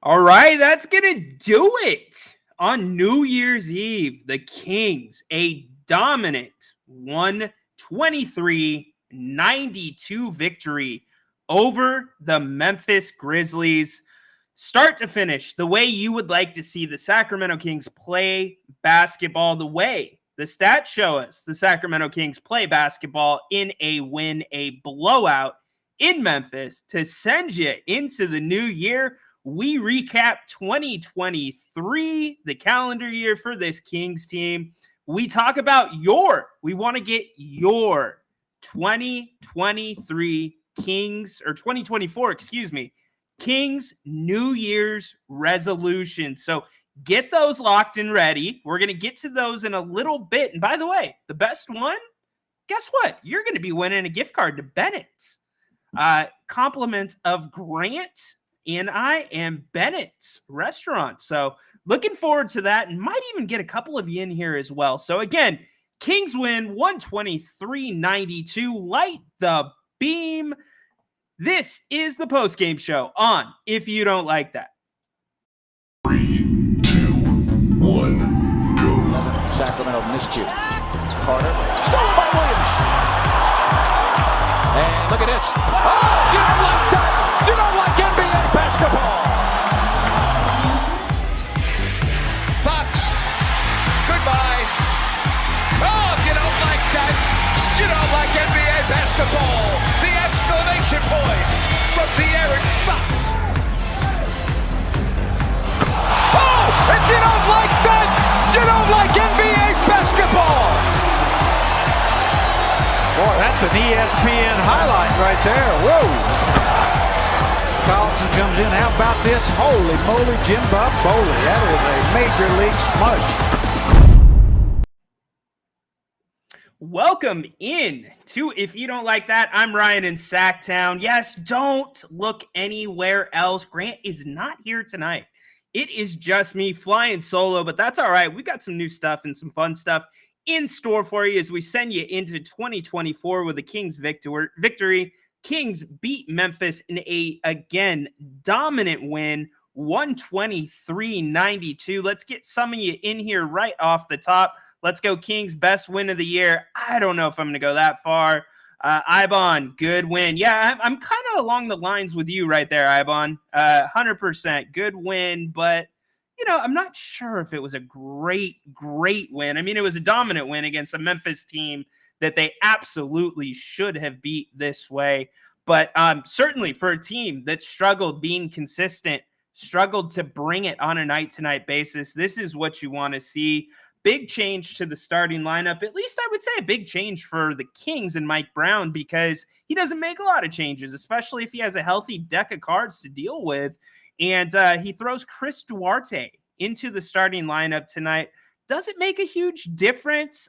All right, that's going to do it. On New Year's Eve, the Kings, a dominant 123-92 victory over the Memphis Grizzlies. Start to finish, the way you would like to see the Sacramento Kings play basketball, the way the stats show us the Sacramento Kings play basketball in a win, a blowout in Memphis to send you into the new year. We recap 2023, the calendar year for this Kings team. We talk about we want to get your 2023 Kings, or 2024, excuse me, Kings New Year's resolution. So get those locked and ready. We're going to get to those in a little bit. And by the way, the best one, guess what? You're going to be winning a gift card to Bennett's. Compliments of Grant and I am Bennett's restaurant. So looking forward to that, and might even get a couple of you in here as well. So again, Kings win 123-92. Light the beam. This is the postgame show on If You Don't Like That. 3, 2, 1, go. Sacramento miscue. Carter, stolen by Williams. And look at this. Oh, you don't like that. You don't like NBA basketball. Fox, goodbye. Oh, if you don't like that, you don't like NBA basketball. The exclamation point from De'Aaron Fox. Oh, if you don't like that, you don't like NBA basketball. Boy, that's an ESPN highlight right there. Whoa. Carlson comes in. How about this? Holy moly, Jim Bob Foley. That is a major league smush. Welcome in to If You Don't Like That. I'm Ryan in Sacktown. Yes, don't look anywhere else. Grant is not here tonight. It is just me flying solo, but that's all right. We got some new stuff and some fun stuff in store for you as we send you into 2024 with a Kings victory. Kings beat Memphis in a, again, dominant win, 123-92. Let's get some of you in here right off the top. Let's go Kings, best win of the year. I don't know if I'm going to go that far. Ibon, good win. Yeah, I'm kind of along the lines with you right there, Ibon. 100% good win, but I'm not sure if it was a great win. I mean, it was a dominant win against a Memphis team that they absolutely should have beat this way. But certainly for a team that struggled being consistent, struggled to bring it on a night-to-night basis, this is what you want to see. Big change to the starting lineup. At least I would say a big change for the Kings and Mike Brown, because he doesn't make a lot of changes, especially if he has a healthy deck of cards to deal with. And he throws Chris Duarte into the starting lineup tonight. Does it make a huge difference?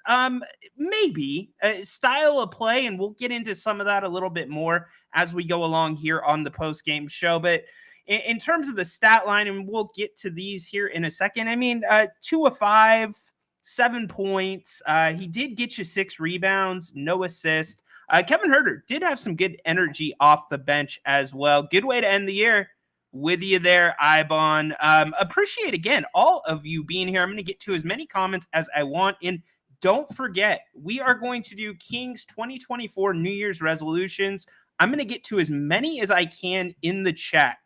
Maybe. Style of play, and we'll get into some of that a little bit more as we go along here on the post-game show. But in terms of the stat line, and we'll get to these here in a second, I mean, 2 of 5, 7 points. He did get you 6 rebounds, no assist. Kevin Huerter did have some good energy off the bench as well. Good way to end the year. With you there, Ibon. Appreciate, again, all of you being here. I'm going to get to as many comments as I want. And don't forget, we are going to do Kings 2024 New Year's resolutions. I'm going to get to as many as I can in the chat.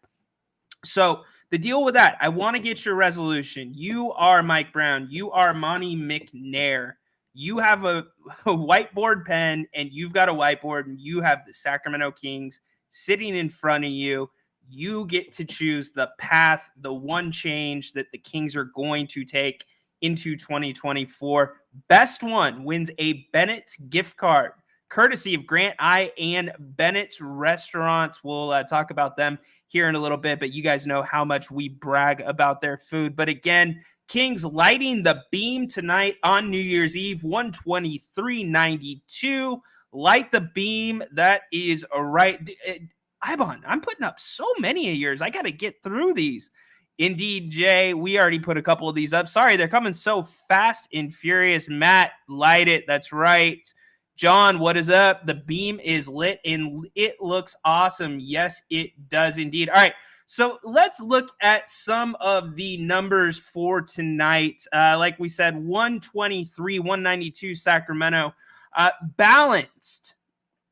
So the deal with that, I want to get your resolution. You are Mike Brown. You are Monty McNair. You have a whiteboard pen, and you've got a whiteboard, and you have the Sacramento Kings sitting in front of you. You get to choose the path, the one change that the Kings are going to take into 2024. Best one wins a Bennett's gift card, courtesy of Grant I and Bennett's Restaurants. We'll talk about them here in a little bit, but you guys know how much we brag about their food. But again, Kings lighting the beam tonight on New Year's Eve, 123-92. Light the beam. That is right. Ibon, I'm putting up so many of yours. I got to get through these. Indeed, Jay, we already put a couple of these up. Sorry, they're coming so fast and furious. Matt, light it. That's right. John, what is up? The beam is lit and it looks awesome. Yes, it does indeed. All right, So let's look at some of the numbers for tonight. Like we said, 123, 192 Sacramento. Balanced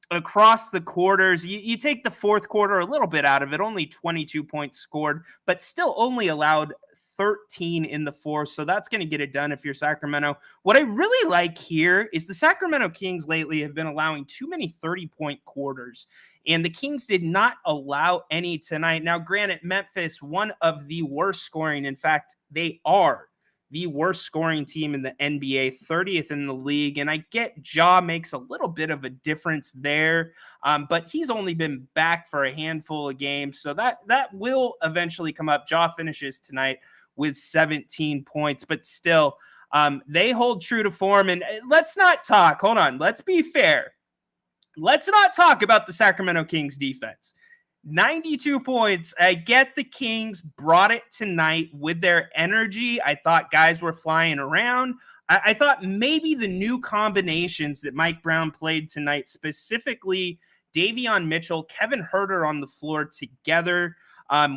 across the quarters. You take the fourth quarter a little bit out of it, only 22 points scored, but still only allowed 13 in the fourth. So that's going to get it done if you're Sacramento. What I really like here is the Sacramento Kings lately have been allowing too many 30-point quarters, and the Kings did not allow any tonight. Now, granted, Memphis, one of the worst scoring. In fact, they are the worst scoring team in the NBA, 30th in the league. And I get Ja makes a little bit of a difference there, but he's only been back for a handful of games. So that will eventually come up. Ja finishes tonight with 17 points, but still, they hold true to form. And let's not talk. Hold on. Let's be fair. Let's not talk about the Sacramento Kings defense. 92 points. I get the Kings brought it tonight with their energy. I thought guys were flying around. I thought maybe the new combinations that Mike Brown played tonight, specifically Davion Mitchell, Kevin Huerter on the floor together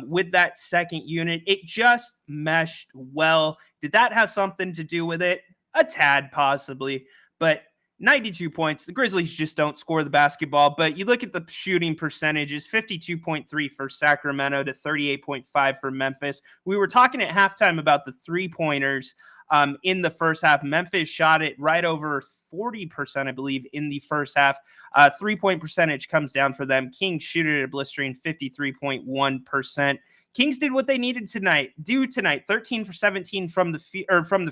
with that second unit, it just meshed well. Did that have something to do with it? A tad, possibly. But 92 points. The Grizzlies just don't score the basketball, but you look at the shooting percentages, 52.3 for Sacramento to 38.5 for Memphis. We were talking at halftime about the three-pointers in the first half. Memphis shot it right over 40%, I believe, in the first half. Three-point percentage comes down for them. Kings shoot it at a blistering 53.1%. Kings did what they needed tonight. 13 for 17 from the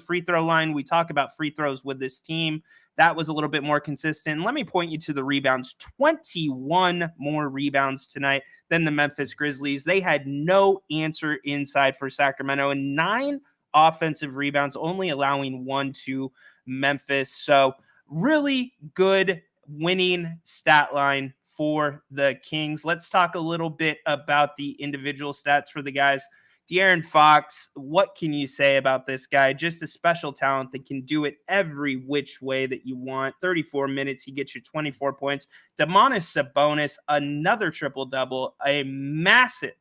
free throw line. We talk about free throws with this team. That was a little bit more consistent. Let me point you to the rebounds. 21 more rebounds tonight than the Memphis Grizzlies. They had no answer inside for Sacramento, and 9 offensive rebounds, only allowing 1 to Memphis. So really good winning stat line for the Kings. Let's talk a little bit about the individual stats for the guys. De'Aaron Fox, what can you say about this guy? Just a special talent that can do it every which way that you want. 34 minutes, he gets you 24 points. Domantas Sabonis, another triple-double, a massive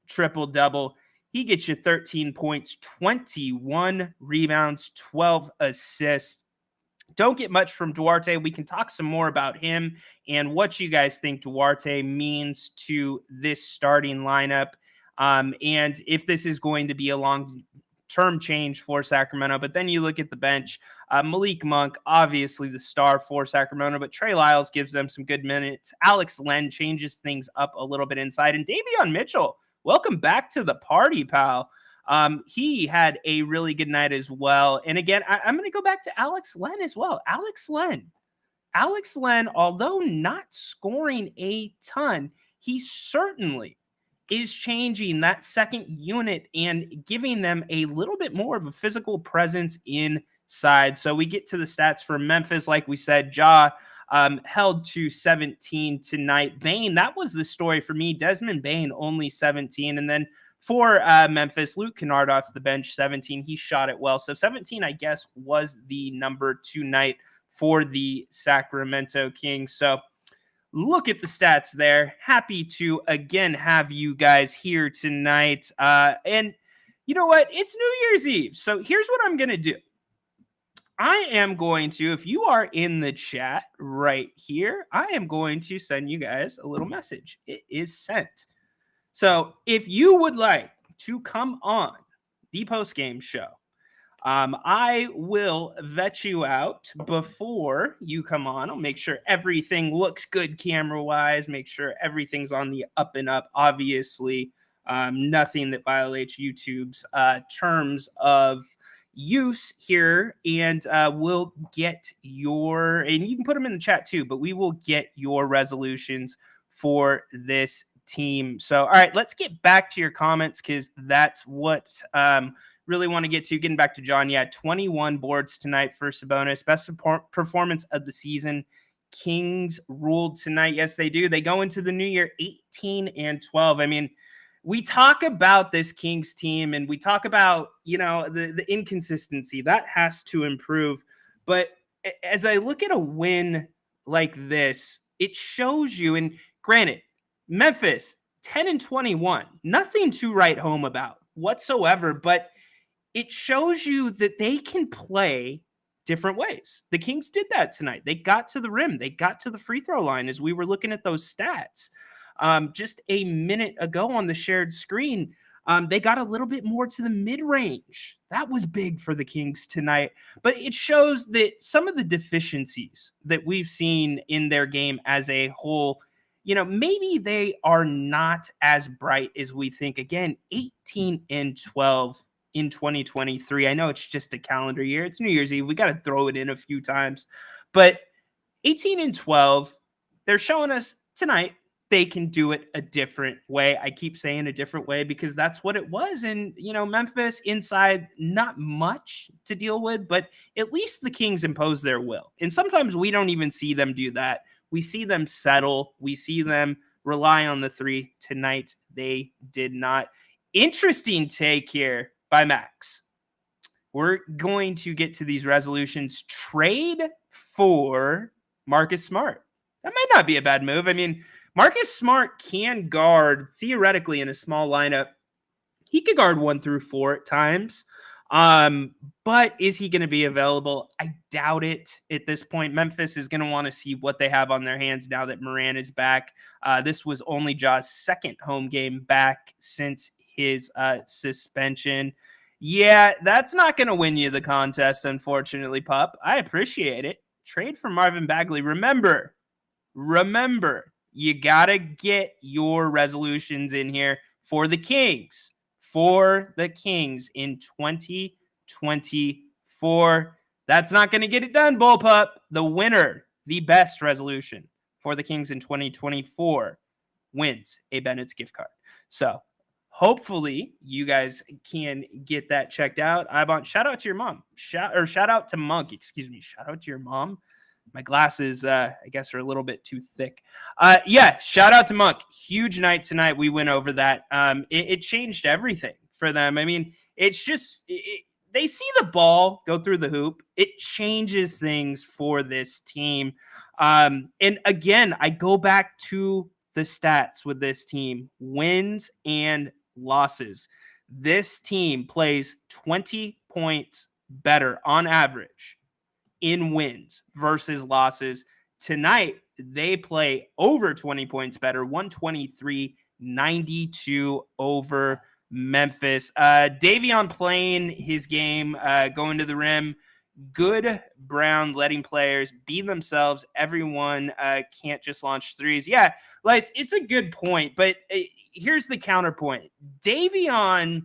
triple-double. He gets you 13 points, 21 rebounds, 12 assists. Don't get much from Duarte. We can talk some more about him and what you guys think Duarte means to this starting lineup. And if this is going to be a long-term change for Sacramento. But then you look at the bench. Malik Monk, obviously the star for Sacramento, but Trey Lyles gives them some good minutes. Alex Len changes things up a little bit inside. And Davion Mitchell, welcome back to the party, pal. He had a really good night as well. And again, I'm going to go back to Alex Len as well. Alex Len, although not scoring a ton, he certainly is changing that second unit and giving them a little bit more of a physical presence inside. So we get to the stats for Memphis. Like we said, Ja held to 17 tonight. Bane, that was the story for me. Desmond Bane, only 17. And then for Memphis, Luke Kennard off the bench, 17. He shot it well. So 17, I guess, was the number tonight for the Sacramento Kings. So look at the stats there. Happy to, again, have you guys here tonight. And you know what? It's New Year's Eve. So here's what I'm going to do. I am going to, if you are in the chat right here, I am going to send you guys a little message. It is sent. So if you would like to come on the postgame show, I will vet you out before you come on. I'll make sure everything looks good camera-wise, make sure everything's on the up and up, obviously. Nothing that violates YouTube's terms of use here, and we'll get your, and you can put them in the chat too, but we will get your resolutions for this team. So, all right, let's get back to your comments because that's what really want to get to. Getting back to John, 21 boards tonight for Sabonis. Best performance of the season. Kings ruled tonight. Yes, they do. They go into the new year 18-12. I mean, we talk about this Kings team and we talk about, the inconsistency. That has to improve. But as I look at a win like this, it shows you, and granted, Memphis, 10-21. Nothing to write home about whatsoever, but it shows you that they can play different ways. The Kings did that tonight. They got to the rim. They got to the free throw line as we were looking at those stats just a minute ago on the shared screen. They got a little bit more to the mid-range. That was big for the Kings tonight. But it shows that some of the deficiencies that we've seen in their game as a whole, maybe they are not as bright as we think. Again, 18-12 in 2023. I know it's just a calendar year. It's New Year's Eve. We got to throw it in a few times. But 18-12, they're showing us tonight they can do it a different way. I keep saying a different way because that's what it was. And, Memphis inside, not much to deal with, but at least the Kings impose their will. And sometimes we don't even see them do that. We see them settle. We see them rely on the three. Tonight, they did not. Interesting take here by Max. We're going to get to these resolutions. Trade for Marcus Smart. That might not be a bad move. I mean, Marcus Smart can guard, theoretically, in a small lineup. He could guard 1 through 4 at times. But is he going to be available? I doubt it at this point. Memphis is going to want to see what they have on their hands now that Moran is back. This was only Ja's second home game back since his suspension. Yeah, that's not going to win you the contest, unfortunately, pup. I appreciate it. Trade for Marvin Bagley. Remember, you got to get your resolutions in here for the Kings. In 2024. That's not going to get it done, Bullpup. The winner, the best resolution for the Kings in 2024 wins a Bennett's gift card. So hopefully you guys can get that checked out. Shout out to your mom. Shout out to Monk. Excuse me. Shout out to your mom. My glasses, I guess, are a little bit too thick. Shout out to Monk. Huge night tonight. We went over that. It changed everything for them. I mean, it's just they see the ball go through the hoop. It changes things for this team. And again, I go back to the stats with this team. Wins and losses. This team plays 20 points better on average in wins versus losses. Tonight, they play over 20 points better, 123-92 over Memphis. Davion playing his game, going to the rim. Good Brown letting players be themselves. Everyone can't just launch threes. Yeah, it's a good point, but here's the counterpoint. Davion,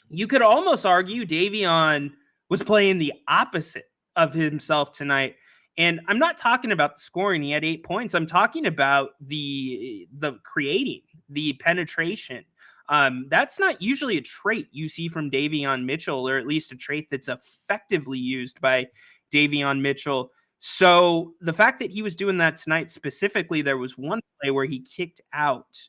you could almost argue Davion was playing the opposite of himself tonight. And I'm not talking about the scoring. He had 8 points. I'm talking about the creating, the penetration. That's not usually a trait you see from Davion Mitchell, or at least a trait that's effectively used by Davion Mitchell. So the fact that he was doing that tonight specifically, there was one play where he kicked out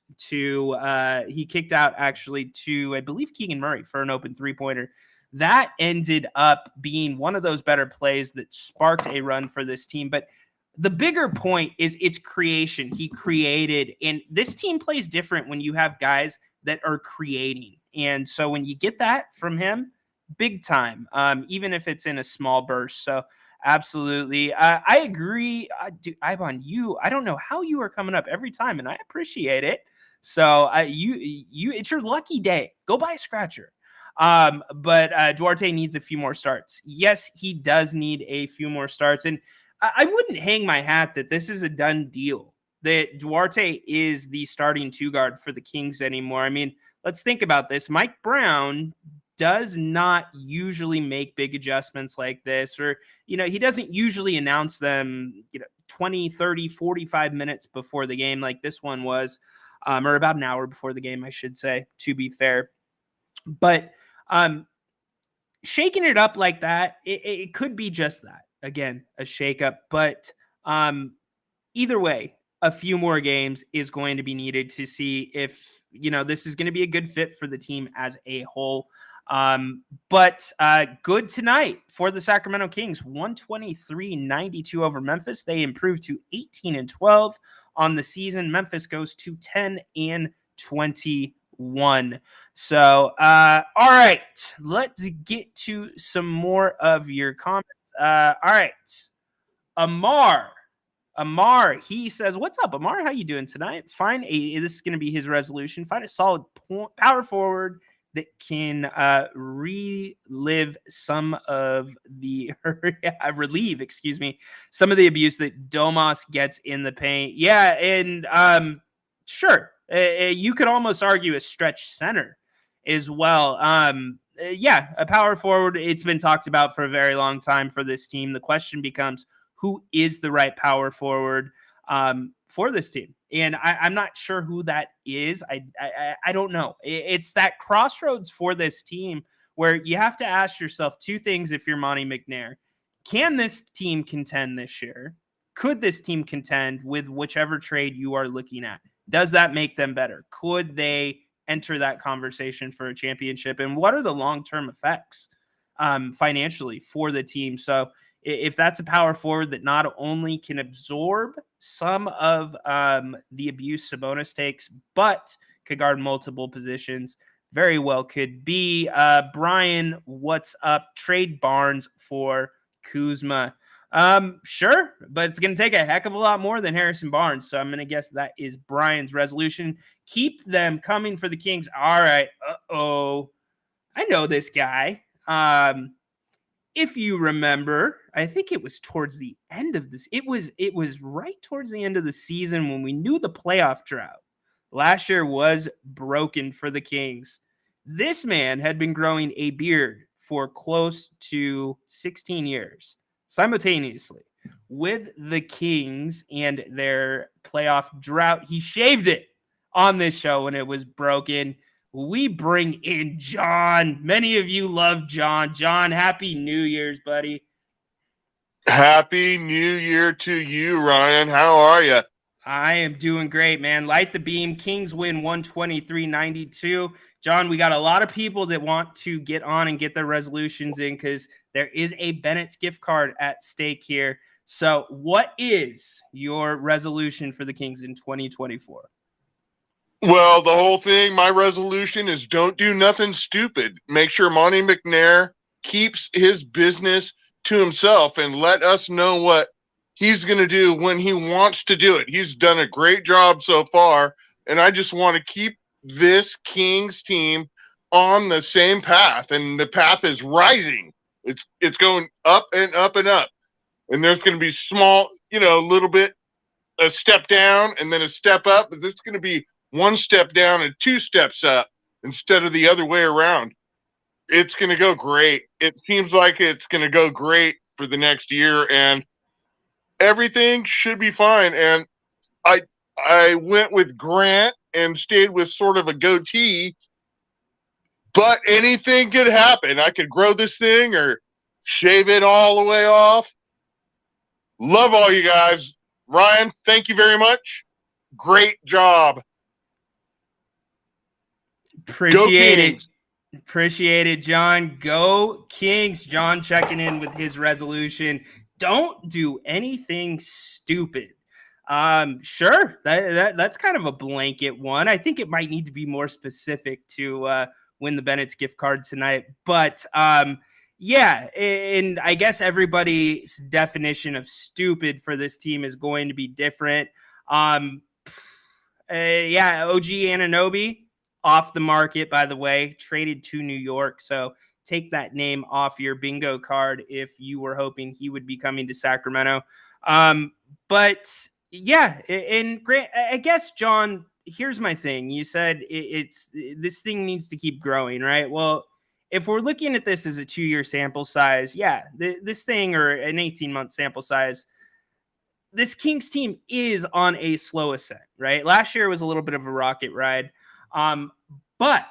actually to, I believe, Keegan Murray for an open three-pointer. That ended up being one of those better plays that sparked a run for this team. But the bigger point is its creation. He created, and this team plays different when you have guys that are creating. And so when you get that from him, big time, even if it's in a small burst. So absolutely. I agree. Ivan, I don't know how you are coming up every time, and I appreciate it. So it's your lucky day. Go buy a scratcher. But Duarte needs a few more starts. Yes, he does need a few more starts. And I wouldn't hang my hat that this is a done deal, that Duarte is the starting two guard for the Kings anymore. I mean, let's think about this. Mike Brown does not usually make big adjustments like this, or, he doesn't usually announce them, 20, 30, 45 minutes before the game like this one was, or about an hour before the game, I should say, to be fair. But shaking it up like that, it could be just that. Again, a shakeup. But either way, a few more games is going to be needed to see if, this is going to be a good fit for the team as a whole. But good tonight for the Sacramento Kings, 123-92 over Memphis. They improved to 18-12 on the season. Memphis goes to 10-12 2021. So, all right, let's get to some more of your comments. All right, Amar, he says, "What's up, Amar? How you doing tonight? This is going to be his resolution. Find a solid power forward that can relive some of the some of the abuse that Domas gets in the paint." Yeah, and sure, you could almost argue a stretch center as well. Yeah, a power forward. It's been talked about for a very long time for this team. The question becomes, who is the right power forward for this team? And I'm not sure who that is. I don't know. It's that crossroads for this team where you have to ask yourself two things if you're Monty McNair. Can this team contend this year? Could this team contend with whichever trade you are looking at? Does that make them better? Could they enter that conversation for a championship? And what are the long-term effects financially for the team? So if that's a power forward that not only can absorb some of the abuse Sabonis takes, but could guard multiple positions, very well could be. Brian, what's up? Trade Barnes for Kuzma. Sure, but it's going to take a heck of a lot more than Harrison Barnes. So I'm going to guess that is Brian's resolution. Keep them coming for the Kings. All right. Uh-oh. I know this guy. If you remember, I think it was towards the end of this. It was right towards the end of the season when we knew the playoff drought last year was broken for the Kings. This man had been growing a beard for close to 16 years simultaneously with the Kings and their playoff drought. He shaved it on this show when it was broken. We bring in John. Many of you love John. John, happy New Year's, buddy. Happy New Year to you, Ryan. How are you? I am doing great, man. Light the beam. Kings win 123-92. John, we got a lot of people that want to get on and get their resolutions in because there is a Bennett's gift card at stake here. So what is your resolution for the Kings in 2024? Well, the whole thing, my resolution is don't do nothing stupid. Make sure Monty McNair keeps his business to himself and let us know what he's going to do when he wants to do it. He's done a great job so far, and I just want to keep this Kings team on the same path, and the path is rising. It's going up and up and up, and there's going to be small, little bit, a step down and then a step up, but there's going to be one step down and two steps up instead of the other way around. It's going to go great. It seems like it's going to go great for the next year, and everything should be fine. And I went with Grant and stayed with sort of a goatee, but anything could happen. I could grow this thing or shave it all the way off. Love all you guys. Ryan, thank you very much. Great job. Appreciate it, John. Go Kings. John checking in with his resolution. Don't do anything stupid. Sure, that's kind of a blanket one. I think it might need to be more specific to win the Bennett's gift card tonight. But yeah, and I guess everybody's definition of stupid for this team is going to be different. Yeah, OG Anunoby off the market, by the way, traded to New York. So take that name off your bingo card if you were hoping he would be coming to Sacramento. But yeah, and Grant, I guess, John, here's my thing. You said it's this thing needs to keep growing, right? Well, if we're looking at this as a 2-year sample size, yeah, this thing, or an 18-month sample size, this Kings team is on a slow ascent, right? Last year was a little bit of a rocket ride. But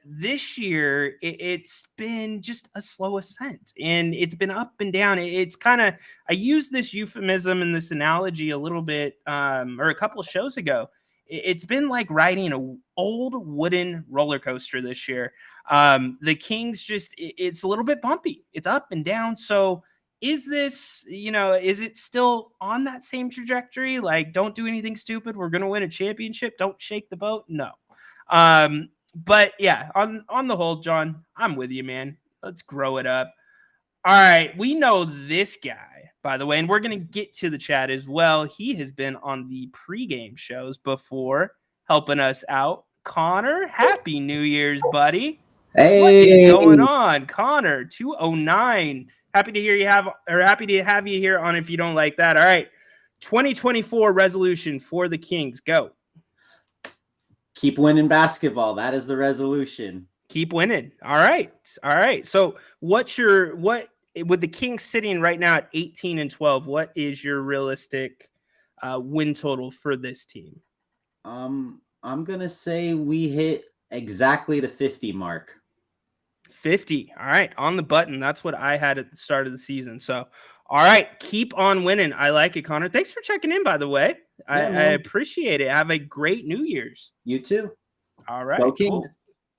this year it's been just a slow ascent, and it's been up and down. It's kind of, I used this euphemism and this analogy a little bit, or a couple of shows ago. It's been like riding an old wooden roller coaster this year. The Kings it's a little bit bumpy. It's up and down. So is this, is it still on that same trajectory? Like, don't do anything stupid. We're going to win a championship. Don't shake the boat. No. But yeah, on the whole, John, I'm with you, man. Let's grow it up. All right. We know this guy, by the way, and we're going to get to the chat as well. He has been on the pregame shows before, helping us out. Connor, happy New Year's, buddy. Hey, what is going on, Connor? 209. Happy to have you here on If You Don't Like That. All right, 2024 resolution for the Kings. Go. Keep winning basketball. That is the resolution. Keep winning. All right. So, what with the Kings sitting right now at 18-12? What is your realistic win total for this team? I'm gonna say we hit exactly the 50 mark. 50. All right. On the button. That's what I had at the start of the season. So, all right. Keep on winning. I like it, Connor. Thanks for checking in, by the way. I appreciate it. Have a great New Year's. You too. All right. Go Kings. Cool.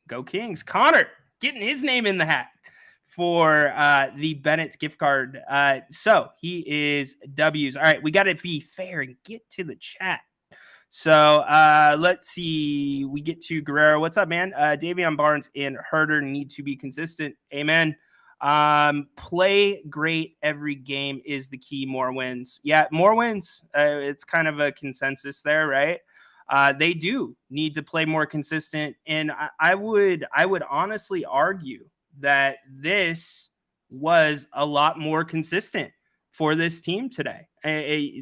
Go Kings. Connor getting his name in the hat for the Bennett's gift card. So he is W's. All right. We got to be fair and get to the chat. So let's see. We get to Guerrero. What's up, man? Davion Barnes and Herter need to be consistent. Amen. Play great every game is the key. More wins. Yeah, more wins. It's kind of a consensus there, right? They do need to play more consistent. And I would honestly argue that this was a lot more consistent for this team today.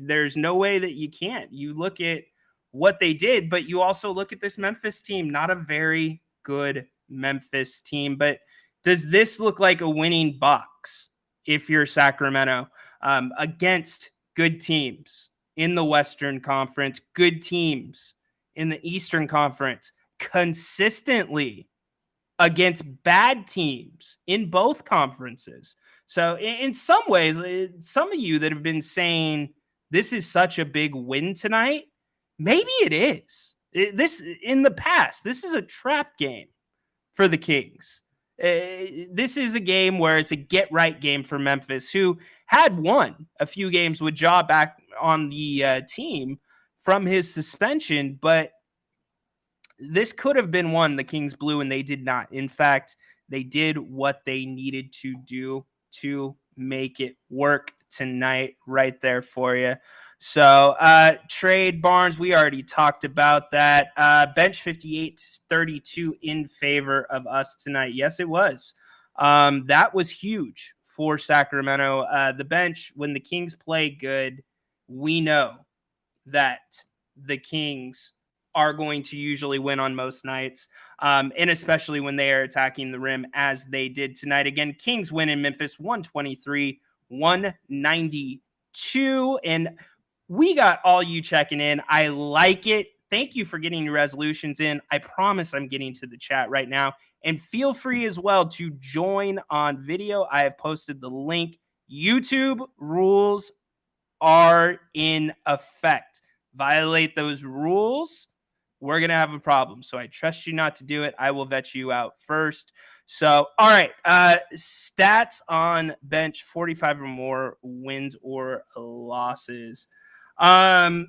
There's no way that you can't. You look at what they did, but you also look at this Memphis team, not a very good Memphis team. But does this look like a winning box if you're Sacramento against good teams in the Western Conference, good teams in the Eastern Conference, consistently against bad teams in both conferences? So in some ways, some of you that have been saying this is such a big win tonight, maybe it is. This in the past, this is a trap game for the Kings. This is a game where it's a get-right game for Memphis, who had won a few games with Ja back on the team from his suspension, but this could have been one the Kings blew, and they did not. In fact, they did what they needed to do to make it work tonight right there for you. So trade Barnes, we already talked about that. Bench 58-32 in favor of us tonight. Yes, it was. That was huge for Sacramento. The bench, when the Kings play good, we know that the Kings are going to usually win on most nights, and especially when they are attacking the rim as they did tonight. Again, Kings win in Memphis 123-192. And we got all you checking in. I like it. Thank you for getting your resolutions in. I promise I'm getting to the chat right now. And feel free as well to join on video. I have posted the link. YouTube rules are in effect. Violate those rules, we're going to have a problem. So I trust you not to do it. I will vet you out first. So, all right. Stats on bench, 45 or more wins or losses. Bench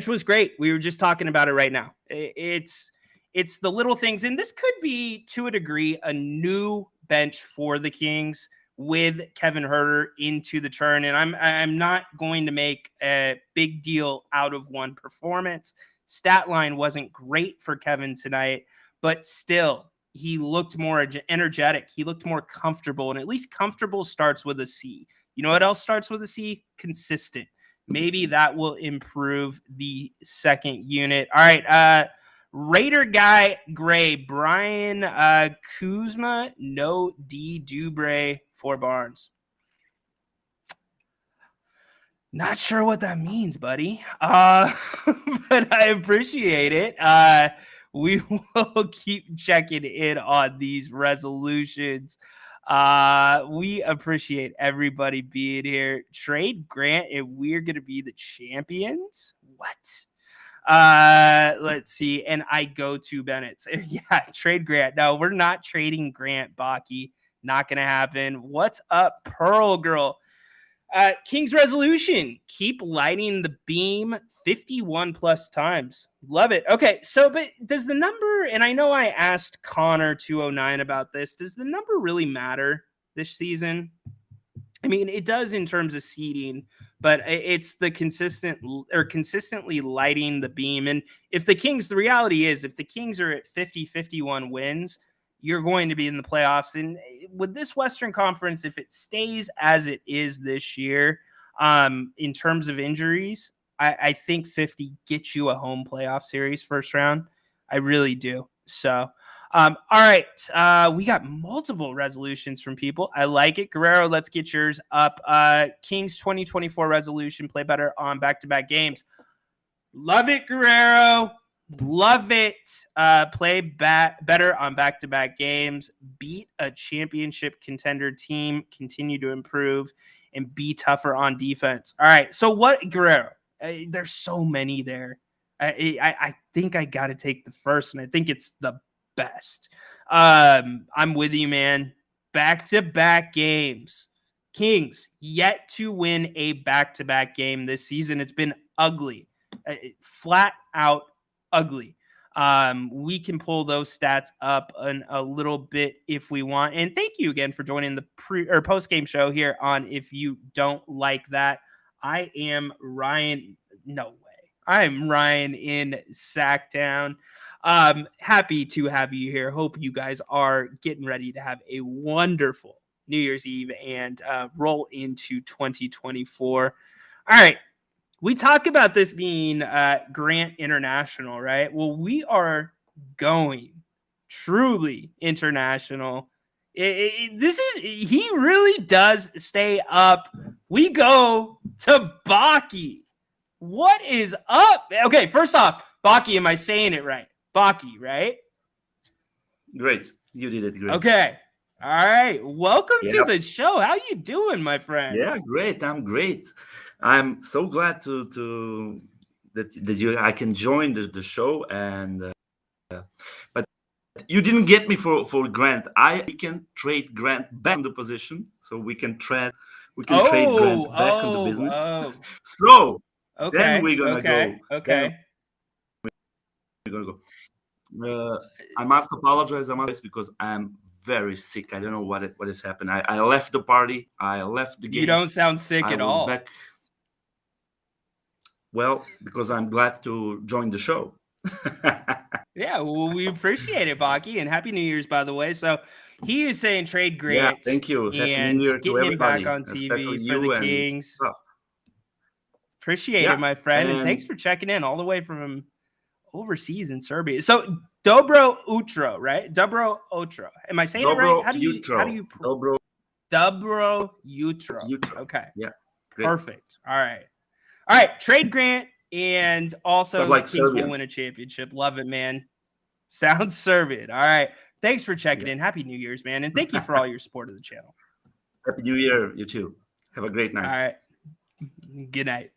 was great. We were just talking about it right now. It's the little things, and this could be, to a degree, a new bench for the Kings with Kevin Huerter into the turn. And I'm not going to make a big deal out of one performance. Stat line wasn't great for Kevin tonight, but still, he looked more energetic. He looked more comfortable, and at least comfortable starts with a C. You know what else starts with a C? Consistent. Maybe that will improve the second unit. All right. Raider guy Gray, Brian Kuzma, no D Dubre for Barnes. Not sure what that means, buddy. But I appreciate it. We will keep checking in on these resolutions. We appreciate everybody being here. Trade Grant, and we're gonna be the champions. What? Let's see. And I go to Bennett. Yeah, trade Grant. No, we're not trading Grant, Baki. Not going to happen. What's up, Pearl Girl? King's resolution, keep lighting the beam 51 plus times. Love it. Okay, so but does the number, and I know I asked Connor 209 about this, does the number really matter this season? I mean, it does in terms of seeding, but it's the consistently lighting the beam. And if the Kings, the reality is, if the Kings are at 51 wins, you're going to be in the playoffs. And with this Western Conference, if it stays as it is this year, in terms of injuries, I think 50 gets you a home playoff series first round. I really do. So, all right. We got multiple resolutions from people. I like it. Guerrero, let's get yours up. Kings 2024 resolution, play better on back-to-back games. Love it, Guerrero. Love it. Play better on back-to-back games. Beat a championship contender team. Continue to improve and be tougher on defense. All right. So what, Guerrero? There's so many there. I think I got to take the first, and I think it's the best. I'm with you, man. Back-to-back games. Kings yet to win a back-to-back game this season. It's been ugly. Flat out ugly. We can pull those stats up a little bit if we want. And thank you again for joining the post-game show here on If You Don't Like That. I am Ryan. No way. I'm Ryan in Sacktown. Happy to have you here. Hope you guys are getting ready to have a wonderful New Year's Eve and roll into 2024. All right. We talk about this being Grant International, right? Well, we are going truly international. He really does stay up. We go to Baki. What is up? Okay, first off, Baki, am I saying it right? Baki, right? Great. You did it great. Okay. All right. Welcome to the show. How you doing, my friend? Yeah, great. I'm great. I'm so glad that I can join the show, and but you didn't get me for Grant. We can trade Grant back on the position, so we can trade Grant back on the business. So then we're gonna go. Okay. We're gonna go. I must apologize because I'm very sick. I don't know what has happened. I left the party. I left the game. You don't sound sick at all. Back. Well, because I'm glad to join the show. Yeah, well, we appreciate it, Baki, and Happy New Year's, by the way. So he is saying trade Grant. Yeah, thank you. Happy New Year to everybody, him back on TV for the Kings. Appreciate it, my friend, and thanks for checking in all the way from overseas in Serbia. So Dobro Utro, right? Dobro Utro. Am I saying it right? How do you Dobro Utro. Okay. Yeah. Great. Perfect. All right. Trade Grant, and also like Kings will win a championship. Love it, man. Sounds Serbian. All right. Thanks for checking in. Happy New Year's, man. And thank you for all your support of the channel. Happy New Year, you too. Have a great night. All right. Good night.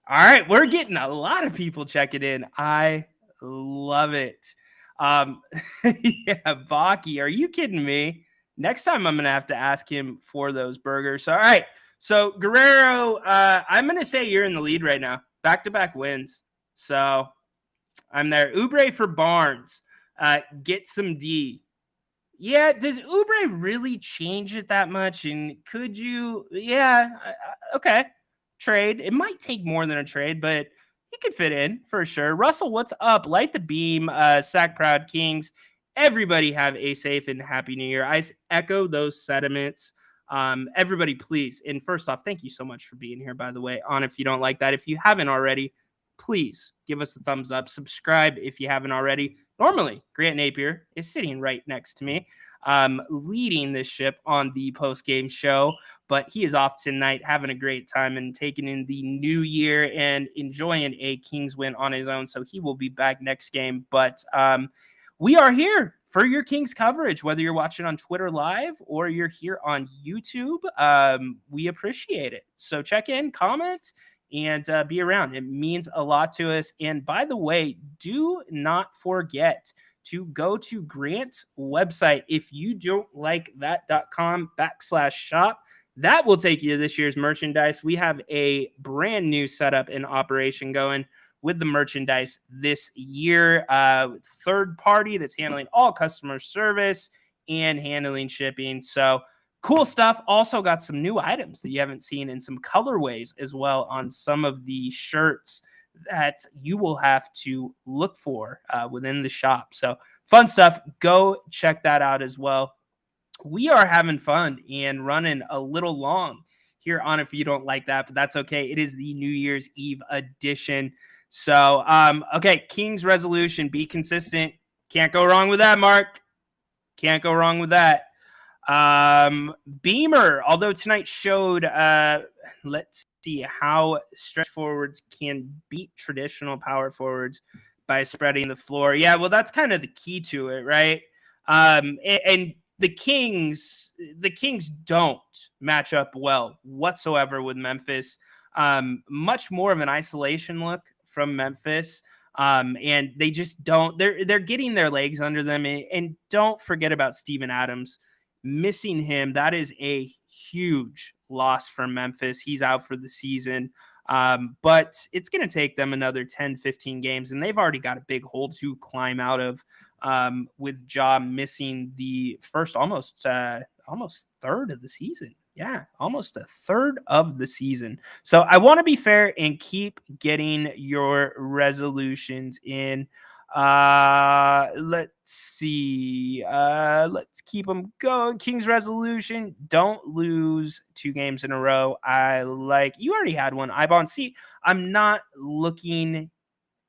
All right. We're getting a lot of people checking in. I love it. Yeah, Baki, are you kidding me? Next time I'm going to have to ask him for those burgers. All right. So, Guerrero, I'm going to say you're in the lead right now. Back-to-back wins. So, I'm there. Oubre for Barnes. Get some D. Yeah, does Oubre really change it that much? And could you? Yeah, okay. Trade. It might take more than a trade, but he could fit in for sure. Russell, what's up? Light the beam. Sack Proud Kings. Everybody have a safe and happy New Year. I echo those sentiments. Everybody, please. And first off, thank you so much for being here, by the way, on If You Don't Like That. If you haven't already, please give us a thumbs up. Subscribe if you haven't already. Normally, Grant Napier is sitting right next to me, leading this ship on the post-game show. But he is off tonight, having a great time and taking in the new year and enjoying a Kings win on his own. So he will be back next game. But we are here for your Kings coverage, whether you're watching on Twitter Live or you're here on YouTube. We appreciate it. So check in, comment, and be around. It means a lot to us. And by the way, do not forget to go to Grant's website. If you don't like that.com/shop, that will take you to this year's merchandise. We have a brand new setup in operation going with the merchandise this year. Third party that's handling all customer service and handling shipping. So cool stuff. Also got some new items that you haven't seen and some colorways as well on some of the shirts that you will have to look for within the shop. So fun stuff. Go check that out as well. We are having fun and running a little long here on If You Don't Like That, but that's okay. It is the New Year's Eve edition. So, okay, King's resolution, be consistent. Can't go wrong with that, Mark. Can't go wrong with that. Beamer, although tonight showed, let's see how stretch forwards can beat traditional power forwards by spreading the floor. Yeah, well, that's kind of the key to it, right? And the Kings don't match up well whatsoever with Memphis. Much more of an isolation look from Memphis. And they just don't, they're getting their legs under them. And don't forget about Steven Adams. Missing him, that is a huge loss for Memphis. He's out for the season. But it's going to take them another 10, 15 games, and they've already got a big hole to climb out of with Ja missing the first almost third of the season. Yeah, almost a third of the season. So I want to be fair and keep getting your resolutions in. Let's see. Let's keep them going. King's resolution: don't lose 2 games in a row. I like you already had one. Ibon. See, I'm not looking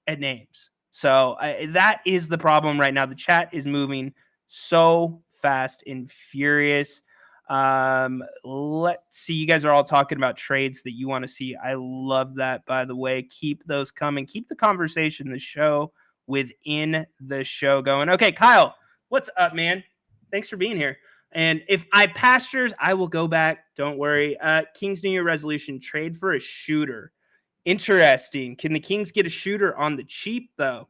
at names, so that is the problem right now. The chat is moving so fast and furious. Let's see. You guys are all talking about trades that you want to see. I love that, by the way. Keep those coming. Keep the conversation, the show within the show going. Okay, Kyle, what's up, man? Thanks for being here. And if I pass yours, I will go back. Don't worry. Kings New Year resolution: trade for a shooter. Interesting. Can the Kings get a shooter on the cheap, though?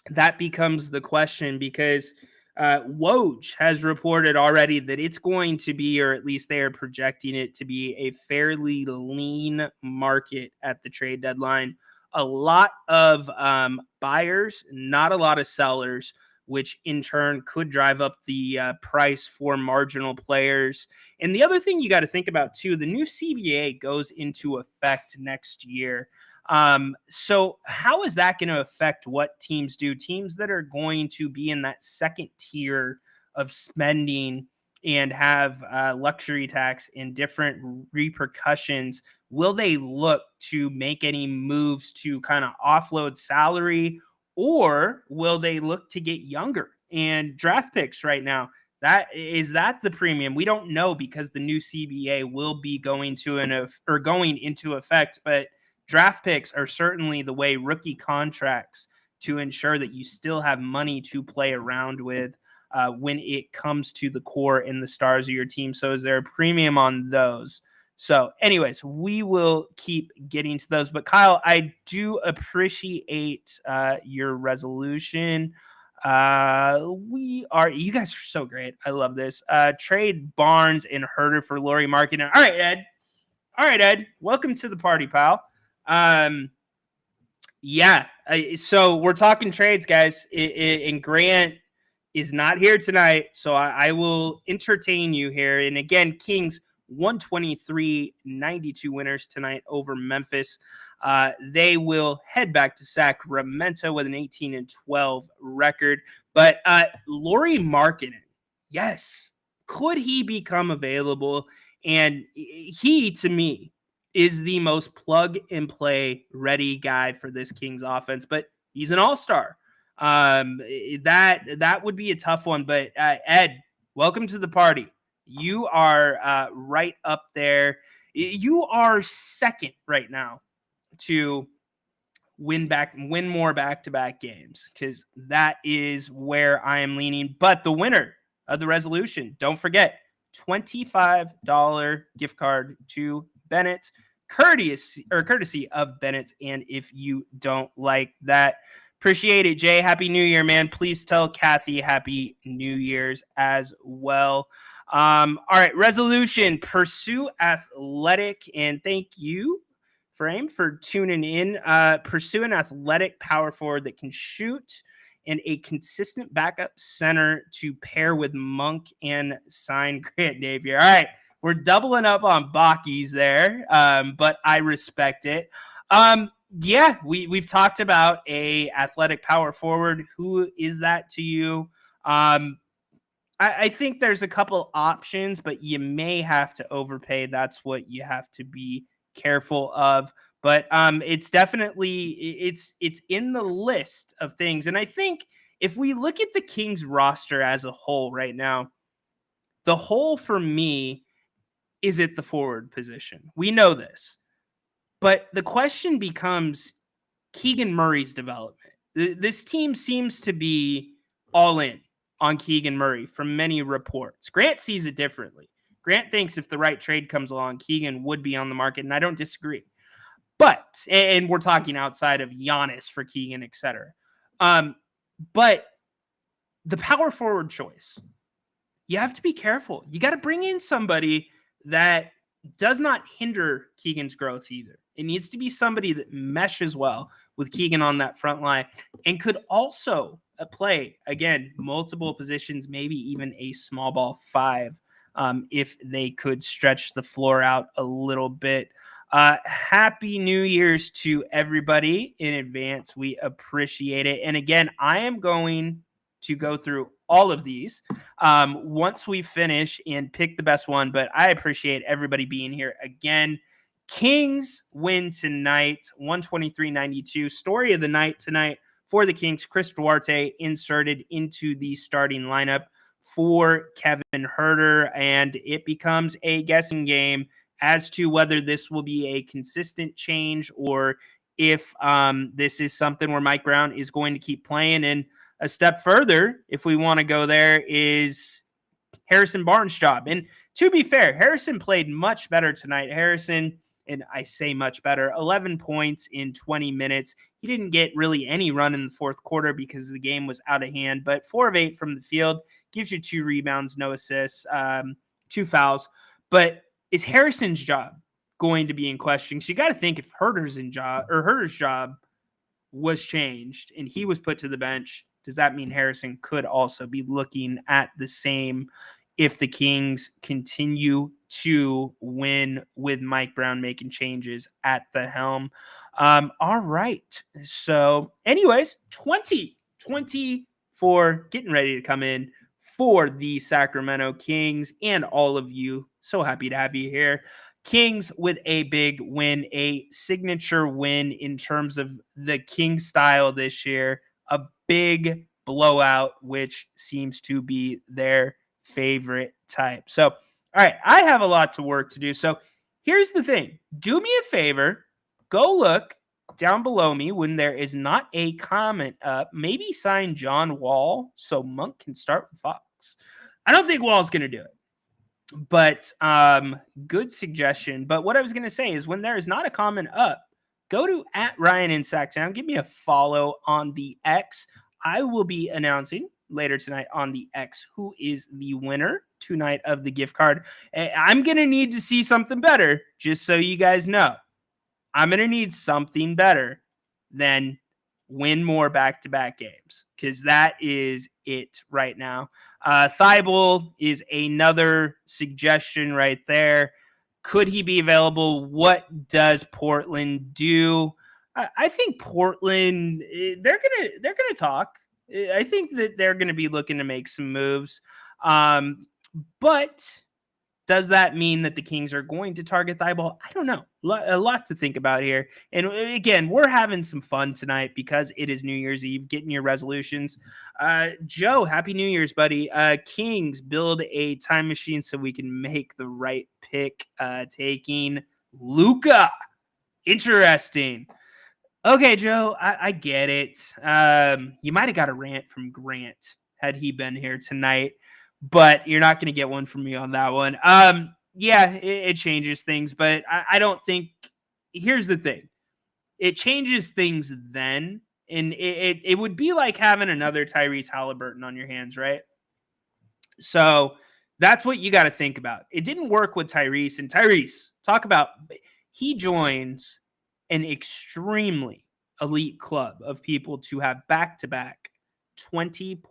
That becomes the question, because Woj has reported already that it's going to be, or at least they are projecting it to be, a fairly lean market at the trade deadline. A lot of buyers, not a lot of sellers, which in turn could drive up the price for marginal players. And the other thing you got to think about too, the new CBA goes into effect next year. So how is that going to affect what teams do? Teams that are going to be in that second tier of spending and have luxury tax and different repercussions, will they look to make any moves to kind of offload salary, or will they look to get younger and draft picks right now? That the premium? We don't know, because the new CBA will be going into effect, but draft picks are certainly the way, rookie contracts, to ensure that you still have money to play around with when it comes to the core and the stars of your team. So is there a premium on those? So anyways, we will keep getting to those. But Kyle, I do appreciate your resolution. You guys are so great. I love this. Trade Barnes and Herter for Lauri Markkanen. All right, Ed. Welcome to the party, pal. So we're talking trades, guys. And Grant is not here tonight, so I will entertain you here. And again, Kings 123-92 winners tonight over Memphis. They will head back to Sacramento with an 18-12 record. But Lauri Markkanen, yes, could he become available? And he, to me, is the most plug-and-play ready guy for this Kings offense. But he's an all-star. That would be a tough one. But Ed, welcome to the party. You are right up there. You are second right now to win more back-to-back games, because that is where I am leaning. But the winner of the resolution, don't forget, $25 gift card to Bennett, courtesy of Bennett. And if you don't like that, Appreciate it, Jay. Happy New Year, man. Please tell Kathy Happy New Year's as well. All right, resolution, pursue athletic, and thank you, Frame, for tuning in. Pursue an athletic power forward that can shoot and a consistent backup center to pair with Monk and sign Grant Napier. All right, we're doubling up on Bakis there, but I respect it. Yeah, we've talked about a athletic power forward. Who is that to you? I think there's a couple options, but you may have to overpay. That's what you have to be careful of. But it's definitely it's in the list of things. And I think if we look at the Kings roster as a whole right now, the hole for me is at the forward position. We know this. But the question becomes Keegan Murray's development. This team seems to be all in on Keegan Murray from many reports. Grant sees it differently. Grant thinks if the right trade comes along, Keegan would be on the market, and I don't disagree. But, and we're talking outside of Giannis for Keegan, et cetera. But the power forward choice, you have to be careful. You got to bring in somebody that does not hinder Keegan's growth either. It needs to be somebody that meshes well with Keegan on that front line and could also play, again, multiple positions, maybe even a small ball 5 if they could stretch the floor out a little bit. Happy New Year's to everybody in advance. We appreciate it. And again, I am going to go through all of these once we finish and pick the best one. But I appreciate everybody being here again. Kings win tonight, 123-92. Story of the night tonight for the Kings, Chris Duarte inserted into the starting lineup for Kevin Huerter, and it becomes a guessing game as to whether this will be a consistent change or if this is something where Mike Brown is going to keep playing. And a step further, if we want to go there, is Harrison Barnes' job. And to be fair, Harrison played much better tonight. Harrison, and I say much better, 11 points in 20 minutes. He didn't get really any run in the fourth quarter because the game was out of hand, but 4 of 8 from the field, gives you 2 rebounds, no assists, 2 fouls. But is Harrison's job going to be in question? So you got to think if Huerter's job was changed and he was put to the bench, does that mean Harrison could also be looking at the same if the Kings continue to win with Mike Brown making changes at the helm? All right. So anyways, 2024 getting ready to come in for the Sacramento Kings and all of you. So happy to have you here. Kings with a big win, a signature win in terms of the King style this year, a big blowout, which seems to be their favorite type. So, all right, I have a lot to work to do. So here's the thing. Do me a favor. Go look down below me when there is not a comment up. Maybe sign John Wall so Monk can start with Fox. I don't think Wall's going to do it. But good suggestion. But what I was going to say is when there is not a comment up, go to @Ryan in Sacktown. Give me a follow on the X. I will be announcing later tonight on the X who is the winner tonight of the gift card. I'm going to need to see something better, just so you guys know. I'm going to need something better than win more back-to-back games, because that is it right now. Thibault is another suggestion right there. Could he be available? What does Portland do? I think Portland, they're gonna talk. I think that they're gonna be looking to make some moves. But does that mean that the Kings are going to target Thibault? I don't know. A lot to think about here. And again, we're having some fun tonight because it is New Year's Eve, getting your resolutions. Joe, happy New Year's, buddy. Kings, build a time machine so we can make the right pick, taking Luka. Interesting. Okay, Joe, I get it. You might have got a rant from Grant had he been here tonight, but you're not going to get one from me on that one. Yeah, it changes things, but I don't think – here's the thing. It changes things then. And it would be like having another Tyrese Halliburton on your hands, right? So that's what you got to think about. It didn't work with Tyrese. And Tyrese, talk about, he joins an extremely elite club of people to have back-to-back 20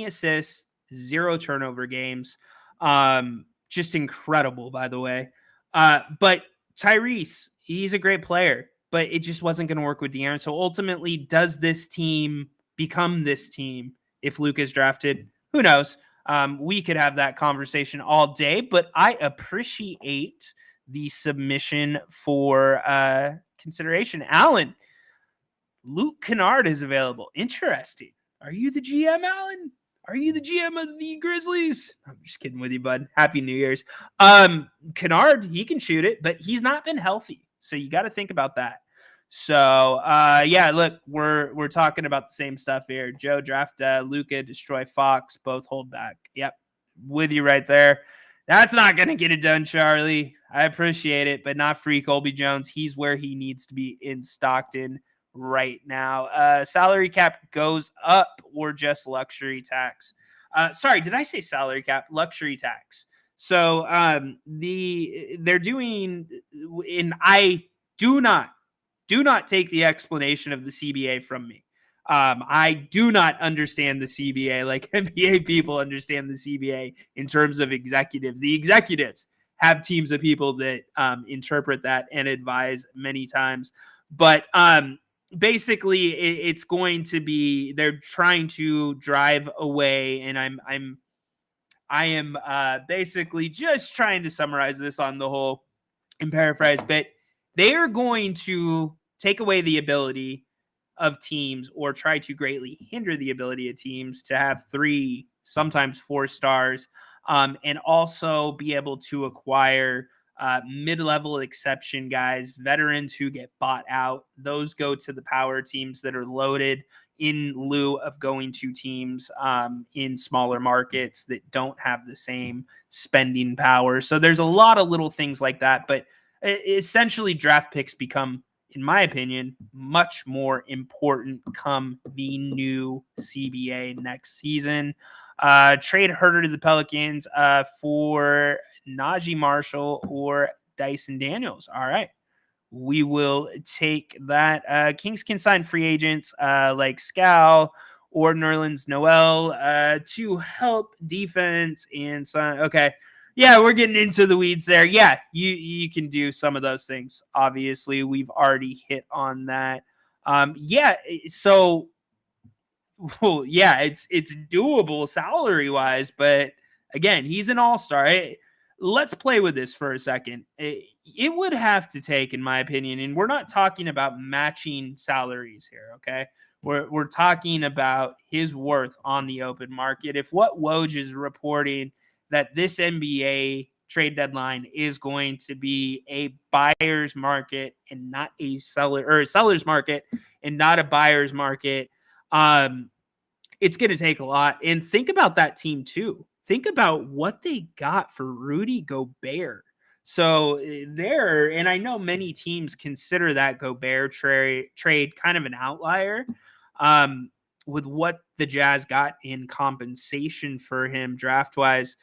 assists, 0 turnover games. Just incredible, by the way. But Tyrese, he's a great player, but it just wasn't going to work with De'Aaron. So ultimately, does this team become this team if Luke is drafted? Who knows? We could have that conversation all day, but I appreciate the submission for consideration. Alan, Luke Kennard is available. Interesting. Are you the GM, Alan? Are you the GM of the Grizzlies? I'm just kidding with you, bud. Happy New Year's. Kennard, he can shoot it, but he's not been healthy. So you got to think about that. So, yeah, look, we're talking about the same stuff here. Joe, draft Luka, destroy Fox, both hold back. Yep, with you right there. That's not going to get it done, Charlie. I appreciate it, but not free Colby Jones. He's where he needs to be in Stockton right now. Salary cap goes up or just luxury tax? Sorry, did I say salary cap? Luxury tax. So they're doing, and I do not take the explanation of the CBA from me. I do not understand the CBA like NBA people understand the CBA in terms of executives. The executives have teams of people that interpret that and advise many times. But basically, it's going to be, they're trying to drive away, and I am basically just trying to summarize this on the whole and paraphrase, but they are going to take away the ability of teams or try to greatly hinder the ability of teams to have 3, sometimes 4 stars, and also be able to acquire mid-level exception guys, veterans who get bought out. Those go to the power teams that are loaded in lieu of going to teams in smaller markets that don't have the same spending power. So there's a lot of little things like that, but essentially draft picks become, in my opinion, much more important come the new CBA next season. Trade Herter to the Pelicans for Najee Marshall or Dyson Daniels. All right. We will take that. Kings can sign free agents like Scal or Nerlens Noel to help defense and sign. Okay. Yeah, we're getting into the weeds there. Yeah, you can do some of those things. Obviously, we've already hit on that. So yeah, it's doable salary-wise, but again, he's an all-star. Let's play with this for a second. It would have to take, in my opinion, and we're not talking about matching salaries here, okay? We're talking about his worth on the open market. If what Woj is reporting that this NBA trade deadline is going to be a buyer's market and not a seller's market and not a buyer's market, it's going to take a lot. And think about that team too. Think about what they got for Rudy Gobert. So there, and I know many teams consider that Gobert trade kind of an outlier with what the Jazz got in compensation for him draft-wise,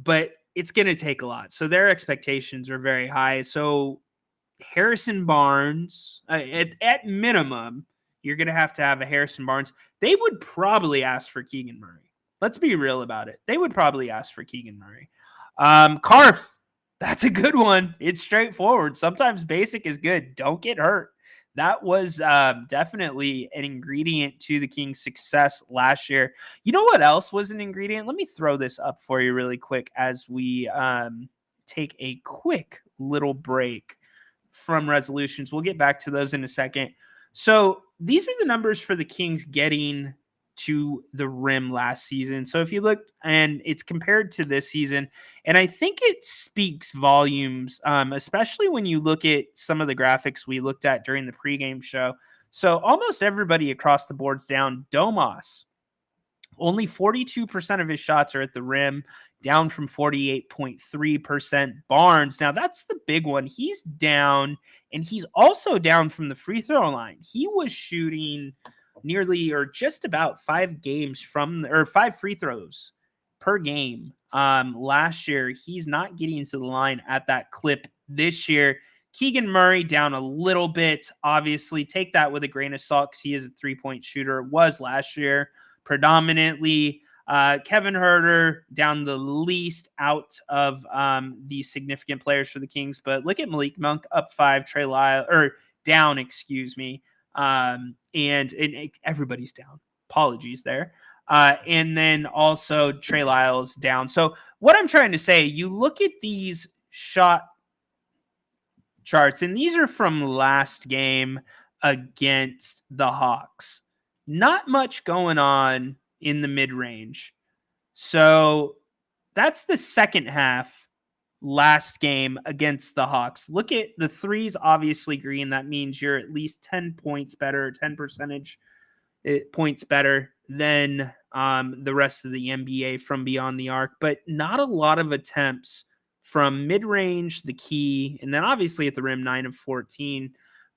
but it's going to take a lot. So their expectations are very high. So Harrison Barnes, at minimum, you're going to have a Harrison Barnes. They would probably ask for Keegan Murray. Let's be real about it. They would probably ask for Keegan Murray. Karf, that's a good one. It's straightforward. Sometimes basic is good. Don't get hurt. That was definitely an ingredient to the Kings' success last year. You know what else was an ingredient? Let me throw this up for you really quick as we take a quick little break from resolutions. We'll get back to those in a second. So these are the numbers for the Kings getting to the rim last season. So if you look, and it's compared to this season, and I think it speaks volumes, especially when you look at some of the graphics we looked at during the pregame show. So almost everybody across the board's down. Domas, Only 42% of his shots are at the rim, down from 48.3%. Barnes, now that's the big one. He's down, and he's also down from the free throw line. He was shooting nearly or just about 5 free throws per game last year. He's not getting to the line at that clip this year. Keegan Murray down a little bit. Obviously, take that with a grain of salt because he is a three-point shooter. Was last year predominantly. Kevin Huerter down the least out of the significant players for the Kings. But look at Malik Monk up 5, Trey Lyle, or down, excuse me. And everybody's down. Apologies there. And then also Trey Lyles down. So what I'm trying to say, you look at these shot charts, and these are from last game against the Hawks. Not much going on in the mid-range. So that's the second half last game against the Hawks. Look at the threes, obviously green. That means you're at least 10 points better, 10 percentage points better than the rest of the NBA from beyond the arc, but not a lot of attempts from mid-range, the key, and then obviously at the rim, 9 of 14.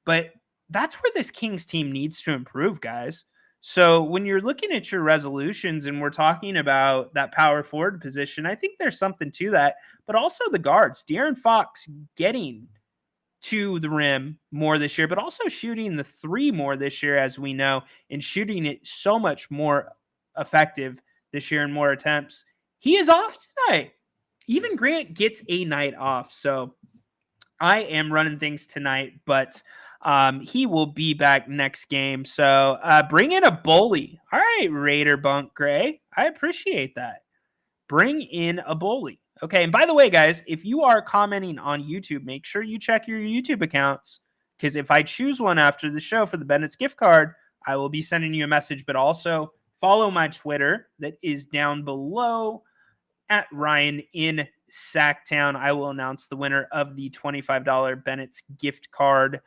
But that's where this Kings team needs to improve, guys. So when you're looking at your resolutions and we're talking about that power forward position, I think there's something to that, but also the guards. De'Aaron Fox getting to the rim more this year, but also shooting the three more this year, as we know, and shooting it so much more effective this year in more attempts. He is off tonight. Even Grant gets a night off. So I am running things tonight, but he will be back next game. So bring in a bully. All right, Raider Bunk Gray. I appreciate that. Bring in a bully. Okay, and by the way, guys, if you are commenting on YouTube, make sure you check your YouTube accounts, because if I choose one after the show for the Bennett's gift card, I will be sending you a message, but also follow my Twitter that is down below at Ryan in Sacktown. I will announce the winner of the $25 Bennett's gift card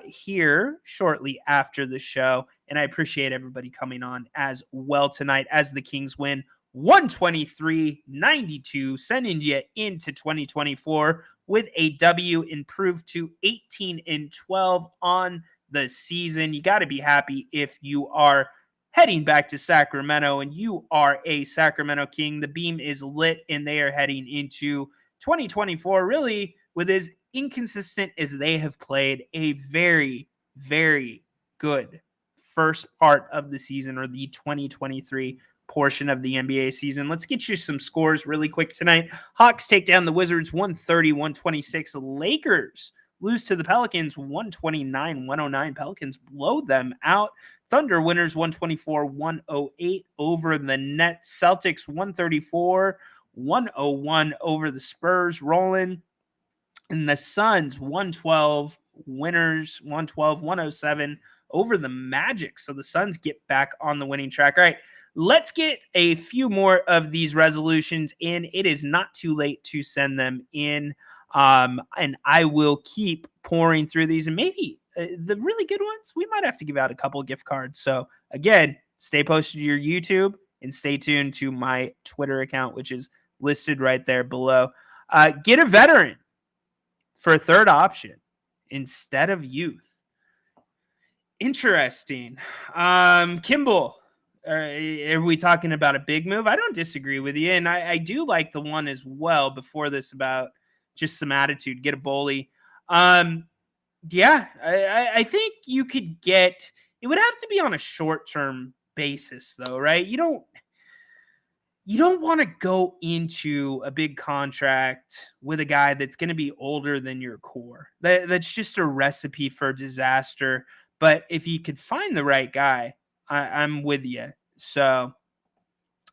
here shortly after the show, and I appreciate everybody coming on as well tonight as the Kings win 123-92, sending you into 2024 with a W, improved to 18-12 on the season. You got to be happy if you are heading back to Sacramento and you are a Sacramento King. The beam is lit and they are heading into 2024 really with as inconsistent as they have played, a very, very good first part of the season, or the 2023 portion of the NBA season. Let's get you some scores really quick tonight. Hawks take down the Wizards 130-126. Lakers lose to the Pelicans 129-109. Pelicans blow them out. Thunder winners 124-108 over the Nets. Celtics 134-101 over the Spurs, rolling. And the Suns 112 winners 112-107 over the Magic. So the Suns get back on the winning track. All right, let's get a few more of these resolutions in. It is not too late to send them in. And I will keep pouring through these, and maybe the really good ones, we might have to give out a couple gift cards. So again, stay posted to your YouTube and stay tuned to my Twitter account, which is listed right there below. Get a veteran for a third option instead of youth. Interesting. Kimball, are we talking about a big move? I don't disagree with you. And I do like the one as well before this about just some attitude, get a bully. Yeah, I think you could get, it would have to be on a short-term basis though, right? You don't want to go into a big contract with a guy that's going to be older than your core. That's just a recipe for disaster. But if you could find the right guy, I'm with you. So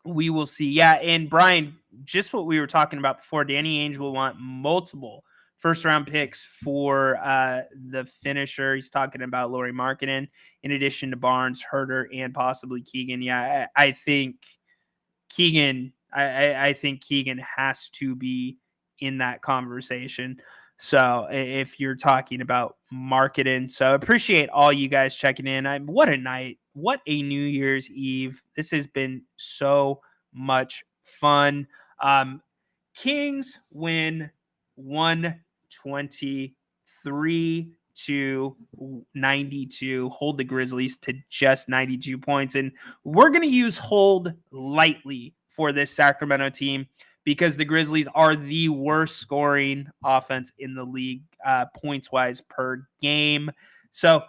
we will see. Yeah, and Brian, just what we were talking about before, Danny Ainge will want multiple first-round picks for the finisher. He's talking about Lauri Markkanen in addition to Barnes, Huerter, and possibly Keegan. Yeah, I think Keegan, I think Keegan has to be in that conversation. So if you're talking about Markkanen, so appreciate all you guys checking in. What a night what a New Year's Eve. This has been so much fun. Kings win 123 to 92, hold the Grizzlies to just 92 points. And we're going to use hold lightly for this Sacramento team because the Grizzlies are the worst scoring offense in the league, points-wise per game. So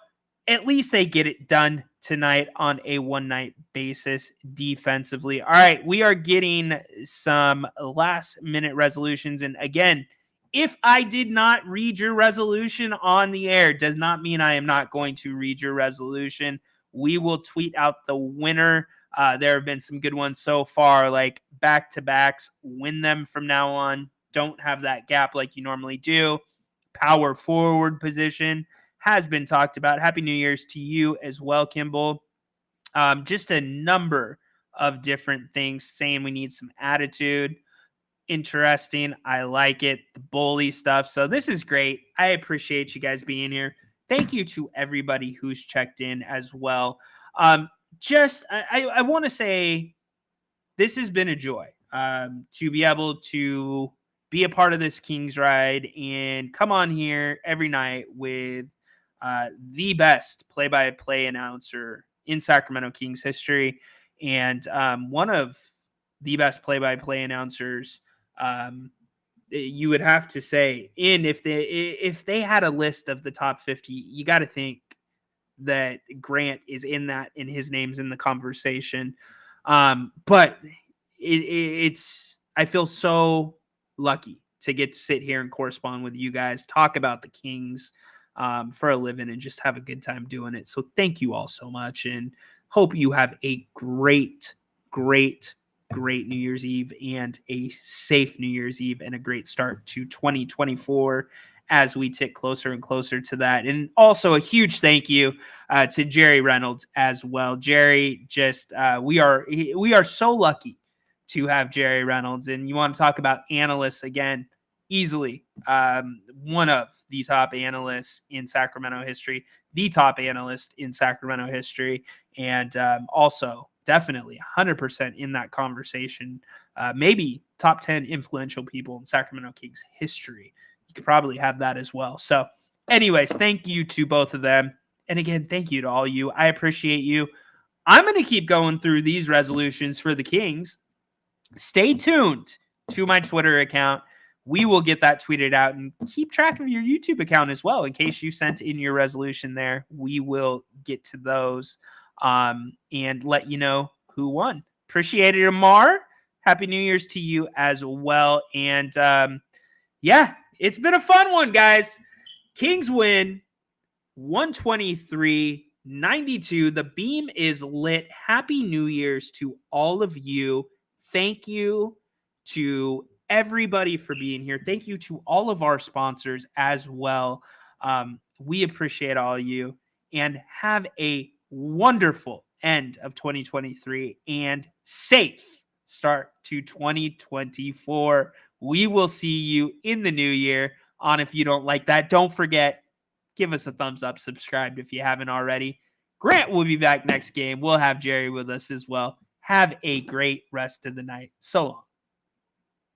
at least they get it done tonight on a one-night basis defensively. All right, we are getting some last-minute resolutions. And again, if I did not read your resolution on the air, does not mean I am not going to read your resolution. We will tweet out the winner. There have been some good ones so far, like back-to-backs. Win them from now on. Don't have that gap like you normally do. Power forward position has been talked about. Happy New Year's to you as well, Kimball. Just a number of different things saying we need some attitude. Interesting. I like it. The bully stuff. So this is great. I appreciate you guys being here. Thank you to everybody who's checked in as well. I want to say this has been a joy to be able to be a part of this Kings ride and come on here every night with the best play-by-play announcer in Sacramento Kings history and one of the best play-by-play announcers you would have to say. And if they had a list of the top 50, you got to think that Grant is in that and his name's in the conversation. But I feel so lucky to get to sit here and correspond with you guys, talk about the Kings for a living and just have a good time doing it. So thank you all so much and hope you have a great New Year's Eve and a safe New Year's Eve and a great start to 2024 as we tick closer and closer to that. And also a huge thank you to Jerry Reynolds as well. Jerry, we are so lucky to have Jerry Reynolds. And you want to talk about analysts again, easily one of the top analysts in Sacramento history, the top analyst in Sacramento history, and also definitely 100% in that conversation, maybe top 10 influential people in Sacramento Kings history. You could probably have that as well. So anyways, thank you to both of them. And again, thank you to all you. I appreciate you. I'm going to keep going through these resolutions for the Kings. Stay tuned to my Twitter account. We will get that tweeted out and keep track of your YouTube account as well. In case you sent in your resolution there, we will get to those and let you know who won. Appreciate it, Amar. Happy New Year's to you as well. And yeah, it's been a fun one, guys. Kings win 123-92. The beam is lit. Happy New Year's to all of you. Thank you to everybody for being here. Thank you to all of our sponsors as well. We appreciate all of you and have a wonderful end of 2023 and safe start to 2024. We will see you in the new year on If You Don't Like That. Don't forget, give us a thumbs up, subscribe if you haven't already. Grant will be back next game. We'll have Jerry with us as well. Have a great rest of the night. So long.